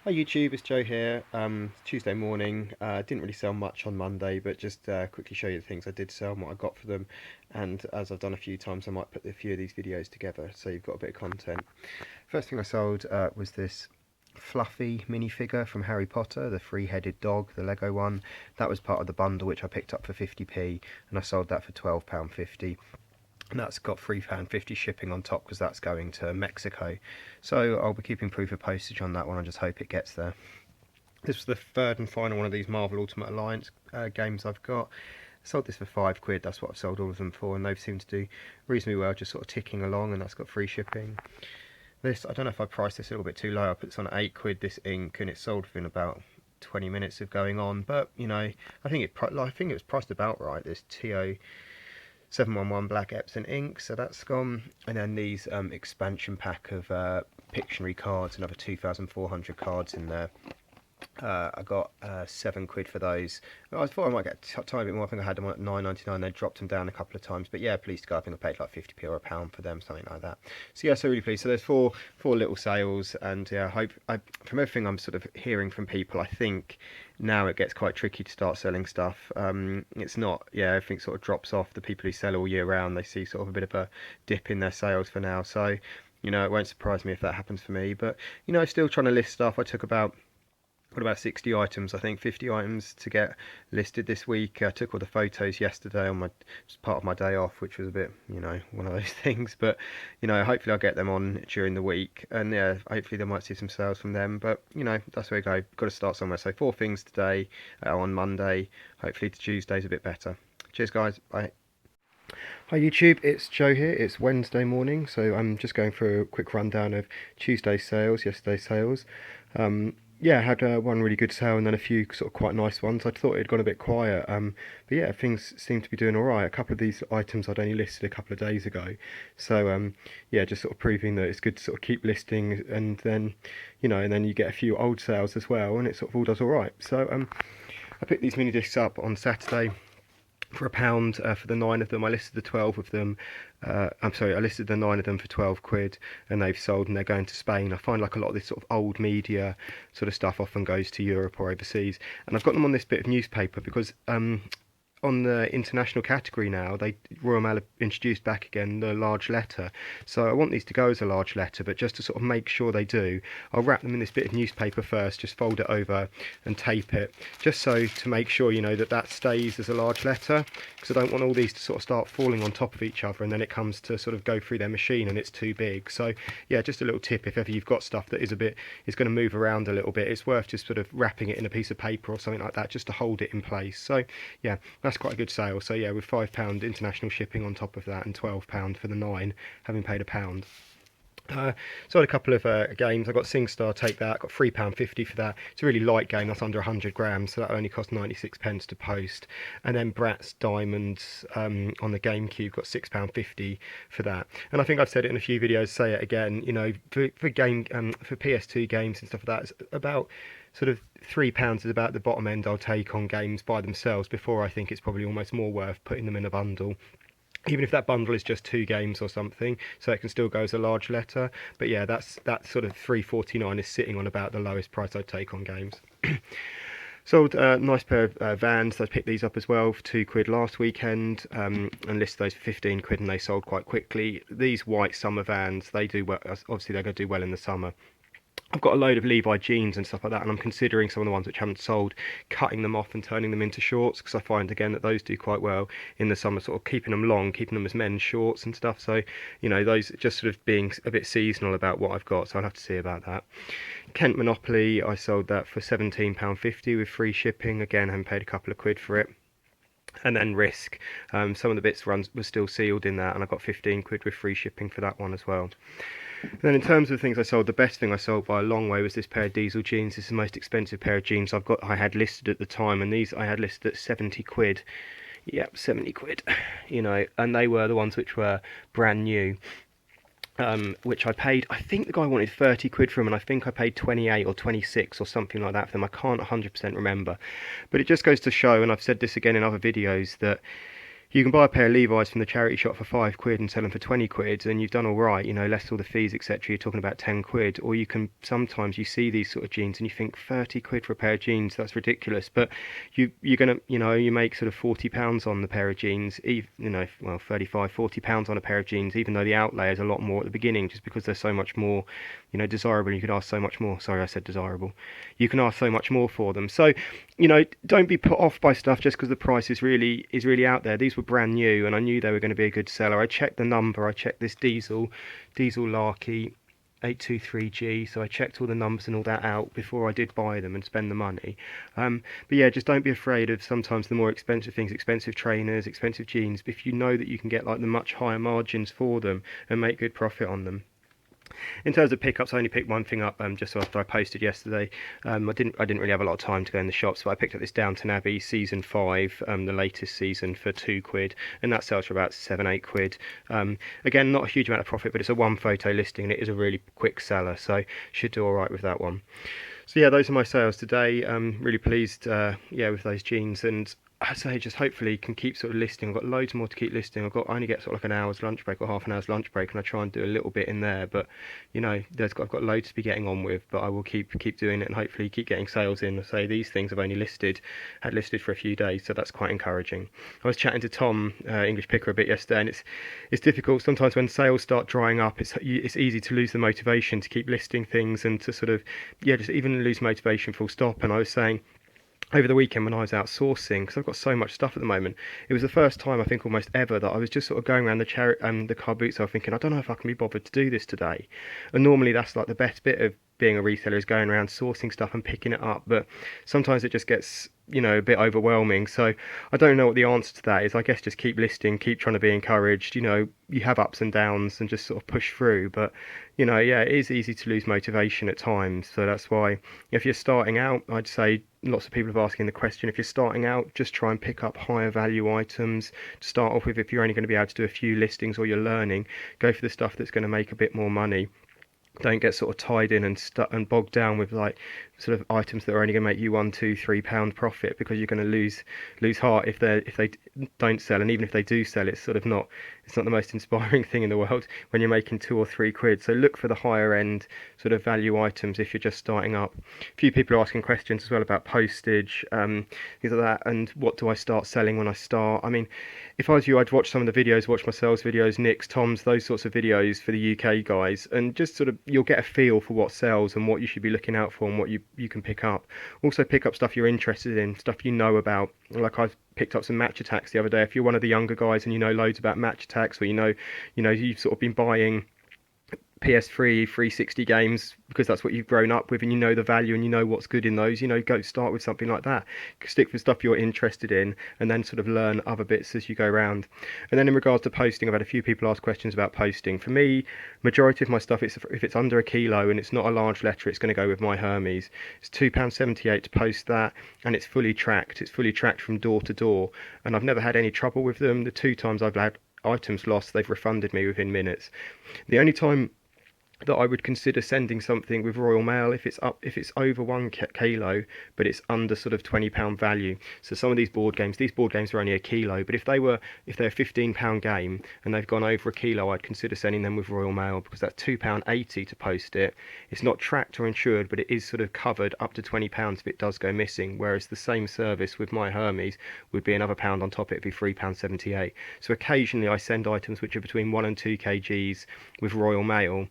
Hi YouTube, it's Joe here. Tuesday morning. Didn't really sell much on Monday, but just quickly show you the things I did sell and what I got for them. And as I've done a few times, I might put a few of these videos together so you've got a bit of content. First thing I sold was this fluffy minifigure from Harry Potter, the three-headed dog, the Lego one. That was part of the bundle which I picked up for 50p, and I sold that for £12.50. And that's got £3.50 shipping on top because that's going to Mexico. So I'll be keeping proof of postage on that one. I just hope it gets there. This was the third and final one of these Marvel Ultimate Alliance games I've got. I sold this for £5. That's what I've sold all of them for, and they've seemed to do reasonably well, just sort of ticking along, and that's got free shipping. This, I don't know if I priced this a little bit too low. I put this on at £8, this ink, and it sold within about 20 minutes of going on. But you know, I think it was priced about right. This TO 711 Black Epson ink, so that's gone. And then these expansion pack of Pictionary cards, another 2,400 cards in there. I got £7 for those. I thought I might get a tiny bit more. I think I had them at £9.99. They dropped them down a couple of times, but yeah, pleased to go. I think I paid like 50p or a pound for them, something like that. So yeah, so really pleased. So there's four little sales, and yeah, from everything I'm sort of hearing from people, I think now it gets quite tricky to start selling stuff. It's not, yeah, everything sort of drops off. The people who sell all year round, they see sort of a bit of a dip in their sales for now. So you know, it won't surprise me if that happens for me. But you know, still trying to list stuff. I took about 60 items, I think 50 items to get listed this week. I took all the photos yesterday on as part of my day off, which was a bit, you know, one of those things. But you know, hopefully I'll get them on during the week, and yeah, hopefully there might see some sales from them. But you know, that's where we go. Got to start somewhere. So 4 things today, on Monday. Hopefully Tuesday's a bit better. Cheers, guys. Bye. Hi YouTube, it's Joe here. It's Wednesday morning, so I'm just going through a quick rundown of Tuesday's sales, yesterday's sales. Yeah, I had one really good sale and then a few sort of quite nice ones. I thought it had gone a bit quiet, but yeah, things seem to be doing all right. A couple of these items I'd only listed a couple of days ago, so yeah, just sort of proving that it's good to sort of keep listing, and then you know, and then you get a few old sales as well, and it sort of all does all right. So I picked these mini discs up on Saturday for a pound for the 9 of them. I listed the 12 of them. I'm sorry, I listed the 9 of them for £12, and they've sold and they're going to Spain. I find like a lot of this sort of old media sort of stuff often goes to Europe or overseas, and I've got them on this bit of newspaper because on the international category now, Royal Mail have introduced back again the large letter. So I want these to go as a large letter, but just to sort of make sure they do, I'll wrap them in this bit of newspaper first, just fold it over and tape it, just so to make sure, you know, that stays as a large letter, because I don't want all these to sort of start falling on top of each other and then it comes to sort of go through their machine and it's too big. So yeah, just a little tip, if ever you've got stuff that is going to move around a little bit, it's worth just sort of wrapping it in a piece of paper or something like that, just to hold it in place. So yeah, that's quite a good sale. So yeah, with £5 international shipping on top of that and £12 for the 9, having paid a pound. So I had a couple of games. I got SingStar, take that. Got £3.50 for that. It's a really light game. That's under 100 grams, so that only cost 96p to post. And then Bratz Diamonds on the GameCube, got £6.50 for that. And I think I've said it in a few videos. Say it again. You know, for PS2 games and stuff like that, it's about sort of £3 is about the bottom end I'll take on games by themselves. Before I think it's probably almost more worth putting them in a bundle, even if that bundle is just 2 games or something, so it can still go as a large letter. But yeah, that sort of £3.49 is sitting on about the lowest price I'd take on games. Sold a nice pair of Vans. I picked these up as well for £2 last weekend, and listed those for £15, and they sold quite quickly. These white summer Vans, they do well. Obviously they're going to do well in the summer. I've got a load of Levi jeans and stuff like that, and I'm considering some of the ones which haven't sold, cutting them off and turning them into shorts, because I find again that those do quite well in the summer, sort of keeping them long, keeping them as men's shorts and stuff. So you know, those just sort of being a bit seasonal about what I've got, so I'll have to see about that. Kent Monopoly, I sold that for £17.50 with free shipping. Again, I haven't paid a couple of quid for it. And then Risk, some of the bits were still sealed in that, and I got £15 with free shipping for that one as well. And then in terms of things I sold, the best thing I sold by a long way was this pair of Diesel jeans. This is the most expensive pair of jeans I had listed at the time, and these I had listed at £70. Yep, £70. You know, and they were the ones which were brand new. Which I paid, I think the guy wanted £30 for them, and I think I paid 28 or 26 or something like that for them. I can't 100% remember, but it just goes to show, and I've said this again in other videos, that You can buy a pair of Levi's from the charity shop for £5 and sell them for 20 quid, and you've done all right, you know, less all the fees, etc. You're talking about 10 quid. Or you can, sometimes you see these sort of jeans and you think 30 quid for a pair of jeans, that's ridiculous. But you're gonna, you know, you make sort of £40 on the pair of jeans, you know, well, 35, £40 on a pair of jeans, even though the outlay is a lot more at the beginning, just because they're so much more, you know, desirable. You could ask so much more. Sorry, I said desirable. You can ask so much more for them. So, you know, don't be put off by stuff just because the price is really out there. These were brand new, and I knew they were going to be a good seller. I checked the number. I checked this Diesel Larky 823G. So I checked all the numbers and all that out before I did buy them and spend the money. But yeah, just don't be afraid of sometimes the more expensive things, expensive trainers, expensive jeans. If you know that you can get like the much higher margins for them and make good profit on them. In terms of pickups, I only picked one thing up just after I posted yesterday. I didn't really have a lot of time to go in the shops, but I picked up this Downton Abbey season 5, the latest season, for £2, and that sells for about 7-8 quid. Again, not a huge amount of profit, but it's a one photo listing and it is a really quick seller, so should do all right with that one. So yeah, those are my sales today. Really pleased, yeah, with those jeans, and I say just hopefully can keep sort of listing. I've got loads more to keep listing. I only get sort of like an hour's lunch break or half an hour's lunch break, and I try and do a little bit in there. But you know, I've got loads to be getting on with. But I will keep doing it and hopefully keep getting sales in. I say these things I've only had listed for a few days, so that's quite encouraging. I was chatting to Tom, English Picker, a bit yesterday, and it's difficult sometimes when sales start drying up. It's easy to lose the motivation to keep listing things and to sort of just even lose motivation full stop. And I was saying, over the weekend when I was out sourcing, because I've got so much stuff at the moment, it was the first time I think almost ever that I was just sort of going around the car boot sale thinking, I don't know if I can be bothered to do this today. And normally that's like the best bit of being a reseller, is going around sourcing stuff and picking it up, but sometimes it just gets, you know, a bit overwhelming. So I don't know what the answer to that is. I guess just keep listing, keep trying to be encouraged. You know, you have ups and downs and just sort of push through, but you know, yeah, it is easy to lose motivation at times. So that's why if you're starting out, I'd say, lots of people have asking the question, if you're starting out, just try and pick up higher value items to start off with. If you're only going to be able to do a few listings or you're learning, go for the stuff that's going to make a bit more money. Don't get sort of tied in and bogged down with like sort of items that are only going to make you £1, £2, £3 profit, because you're going to lose heart if they don't sell. And even if they do sell, it's not the most inspiring thing in the world when you're making 2 or 3 quid. So look for the higher end sort of value items if you're just starting up. A few people are asking questions as well about postage, things like that, and what do I start selling when I start. I mean, if I was you, I'd watch some of the videos, watch my sales videos, Nick's, Tom's, those sorts of videos for the UK guys, and just sort of, you'll get a feel for what sells and what you should be looking out for and what you can pick up. Also pick up stuff you're interested in, stuff you know about. Like I've picked up some Match Attax the other day. If you're one of the younger guys and you know loads about Match Attax, or you know you've sort of been buying PS3 360 games because that's what you've grown up with and you know the value and you know what's good in those, you know, go start with something like that. Stick with stuff you're interested in and then sort of learn other bits as you go around. And then in regards to posting, I've had a few people ask questions about posting. For me, majority of my stuff, if it's under a kilo and it's not a large letter, it's going to go with My Hermes. It's £2.78 to post that, and it's fully tracked. It's fully tracked from door to door, and I've never had any trouble with them. The 2 times I've had items lost, they've refunded me within minutes. The only time that I would consider sending something with Royal Mail if it's over 1 kilo, but it's under sort of £20 value. So some of these board games are only a kilo, but if they're a £15 game and they've gone over a kilo, I'd consider sending them with Royal Mail, because that's £2.80 to post it. It's not tracked or insured, but it is sort of covered up to £20 if it does go missing, whereas the same service with My Hermes would be another £1 on top. It'd be £3.78. So occasionally I send items which are between 1 and 2 kgs with Royal Mail,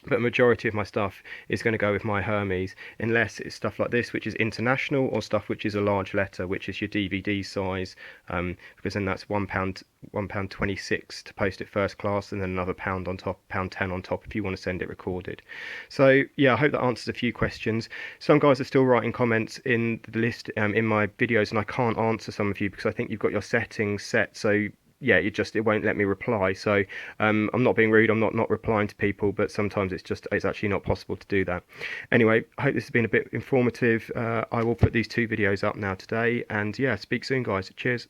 but a majority of my stuff is going to go with My Hermes, unless it's stuff like this, which is international, or stuff which is a large letter, which is your DVD size, because then that's £1.26 to post it first class, and then another £1 on top, £1.10 on top if you want to send it recorded. So yeah, I hope that answers a few questions. Some guys are still writing comments in the list in my videos, and I can't answer some of you because I think you've got your settings set, so yeah, it won't let me reply. So I'm not being rude, I'm not replying to people, but sometimes it's actually not possible to do that. Anyway, I hope this has been a bit informative. I will put these 2 videos up now today, and yeah, speak soon guys. Cheers.